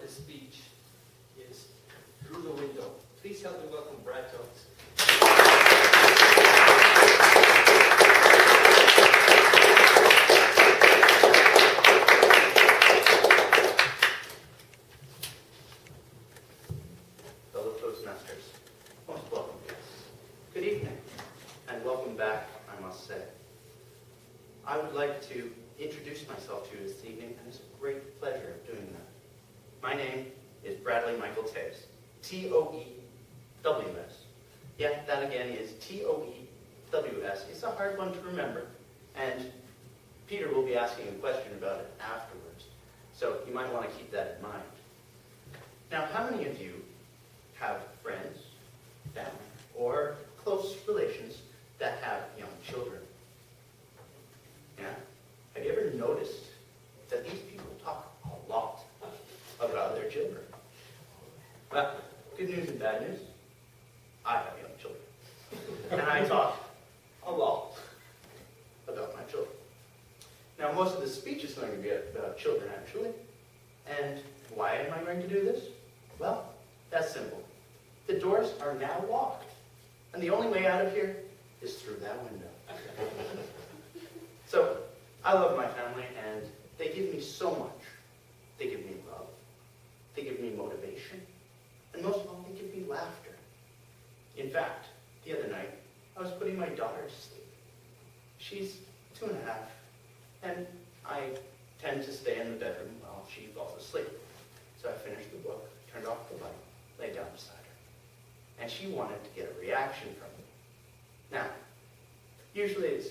this speech is Through the Window. Please help me welcome Brad Jones. Fellow Toastmasters, most welcome guests. Good evening, and welcome back, I must say. I would like to introduce myself to you this evening, and it's a great pleasure of doing that. My name is Bradley Michael Toews, T-O-E-W-S. Yeah, that again is T-O-E-W-S. It's a hard one to remember, and Peter will be asking a question about it afterwards, so you might want to keep that in mind. Now, how many of you have friends, family, or close relations that have young children? Yeah? Have you ever noticed that these people talk a lot about their children? Well, good news and bad news. I have young children. And I talk a lot about my children. Now, most of the speech is going to be about children, actually. And why am I going to do this? Well, that's simple. The doors are now locked. And the only way out of here is through that window. So, I love my family, and they give me so much. They give me love. They give me motivation. And most of all, they give me laughter. In fact, the other night, I was putting my daughter to sleep. She's 2.5, and I tend to stay in the bedroom while she falls asleep. So I finished the book, turned off the light, lay down beside her. And she wanted to get a reaction from me. Now, usually it's,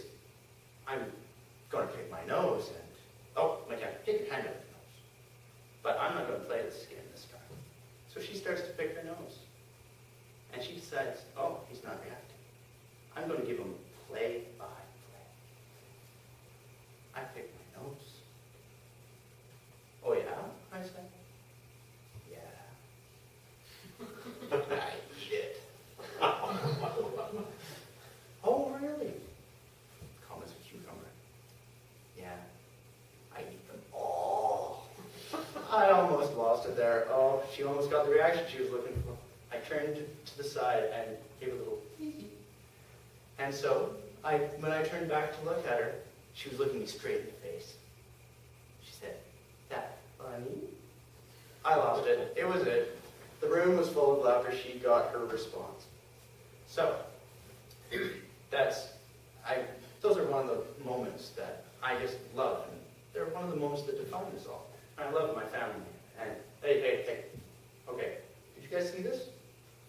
I'm going to pick my nose and, oh, my cat, get your hand out of the nose. But I'm not going to play this game this time. So she starts to pick her nose. And she decides, oh, he's not reacting. I'm going to give him play-by-play. I pick my nose. Oh, yeah? I say. Yeah. I eat it. Oh, really? Calm as a cucumber. Yeah. I eat them all. I almost lost it there. Oh, she almost got the reaction she was looking for. I turned to the side and gave a little hee. And so, when I turned back to look at her, she was looking me straight in the face. She said, "That funny?" I lost it. It was it. The room was full of laughter. She got her response. So, those are one of the moments that I just love, and they're one of the moments that define us all. I love my family. And hey. Okay, did you guys see this?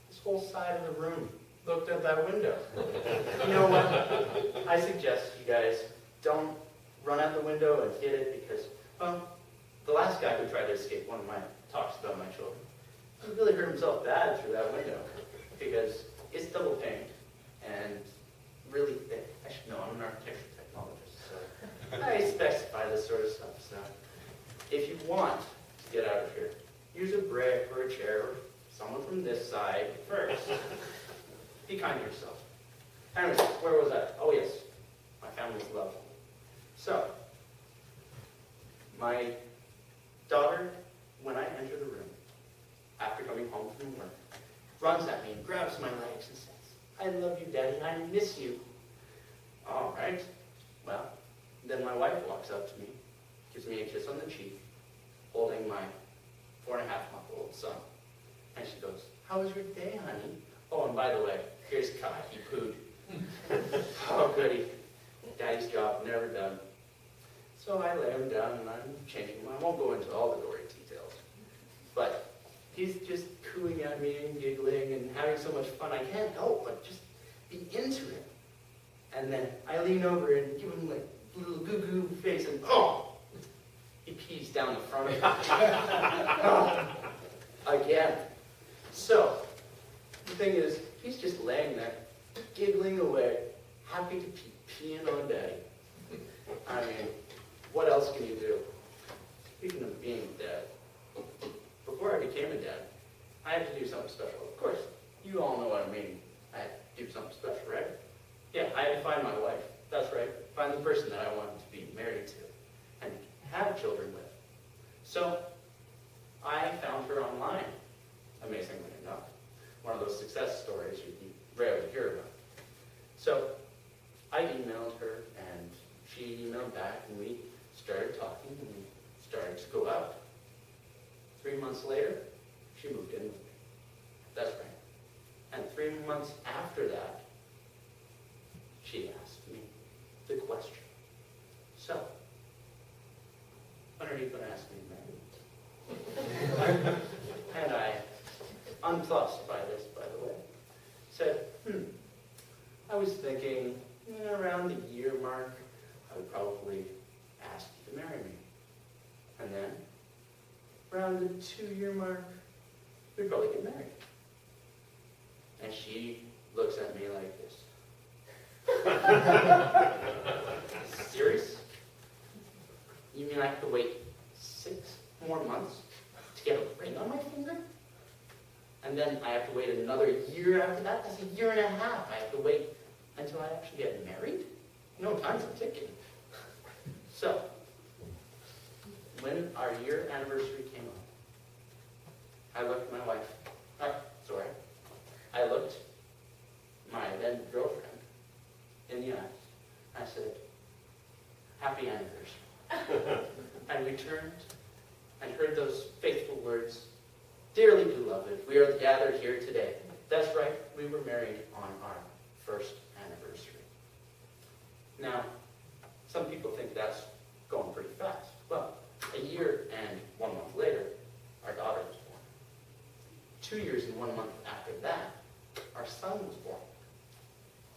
This whole side of the room looked at that window. You know what? I suggest you guys don't run out the window and hit it because, well, the last guy who tried to escape one of my talks about my children, he really hurt himself bad through that window because it's double paned and really thick. I should know, I'm an architectural technologist, so I specify this sort of stuff. So if you want to get out of here, use a brick or a chair or someone from this side first. Be kind to yourself. Anyways, where was I? Oh yes, my family's love. So, my daughter, when I enter the room, after coming home from work, runs at me and grabs my legs and says, "I love you, Daddy. I miss you." All right. Well, then my wife walks up to me, gives me a kiss on the cheek, holding my 4.5-month-old son. And she goes, "How was your day, honey?" Oh, and by the way, here's Kai. He pooed. Oh, goody. Daddy's job, never done. So I lay him down and I'm changing him. I won't go into all the gory details. But he's just cooing at me and giggling and having so much fun. I can't help but just be into it. And then I lean over and give him like a little goo-goo face and oh! He pees down the front of me. Again. So, the thing is, he's just laying there, giggling away, happy to be peeing on Daddy. I mean, what else can you do? Speaking of being a dad, before I became a dad, I had to do something special. Of course, you all know what I mean. I had to do something special, right? Yeah, I had to find my wife. That's right. Find the person that I wanted to be married to and have children with. So, I found her online, amazingly enough. One of those success stories you rarely hear about. So I emailed her, and she emailed back, and we started talking, and we started to go out. 3 months later, she moved in with me. That's right. And 3 months after that, she asked me the question. So, when are you going to ask me to marry you? And I, unplussed by this, by the way, said, I was thinking around the year mark, I would probably ask you to marry me. And then, around the 2-year mark, we'd probably get married. And she looks at me like this. Serious? You mean I have to wait 6 more months to get a ring on my finger? And then I have to wait another year after that? That's 1.5 years I have to wait until I actually get married? No, time's a ticking. So, when our year anniversary came up, I looked my wife, I looked my then girlfriend in the eyes. I said, happy anniversary. And we turned and heard those faithful words, dearly beloved, we are gathered here today. That's right, we were married on our first anniversary. Now, some people think that's going pretty fast. Well, 1 year and 1 month later, our daughter was born. 2 years and 1 month after that, our son was born.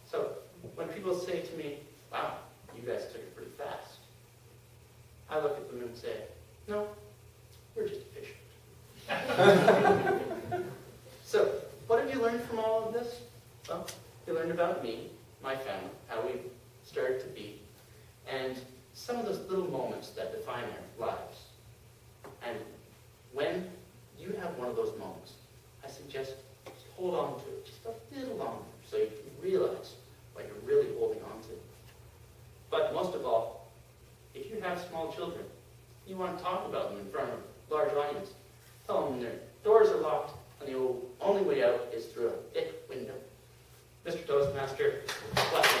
So, when people say to me, wow, you guys took it pretty fast, I look at them and say, no, we're just efficient. So, what have you learned from all of this? Well, you learned about me, my family, how we started to be, and some of those little moments that define our lives. And when you have one of those moments, I suggest just hold on to it just a little longer so you can realize what you're really holding on to. But most of all, if you have small children, you want to talk about them in front of a large audience, tell them their doors are locked and the only way out is through a thick window. Mr. Toastmaster, bless you.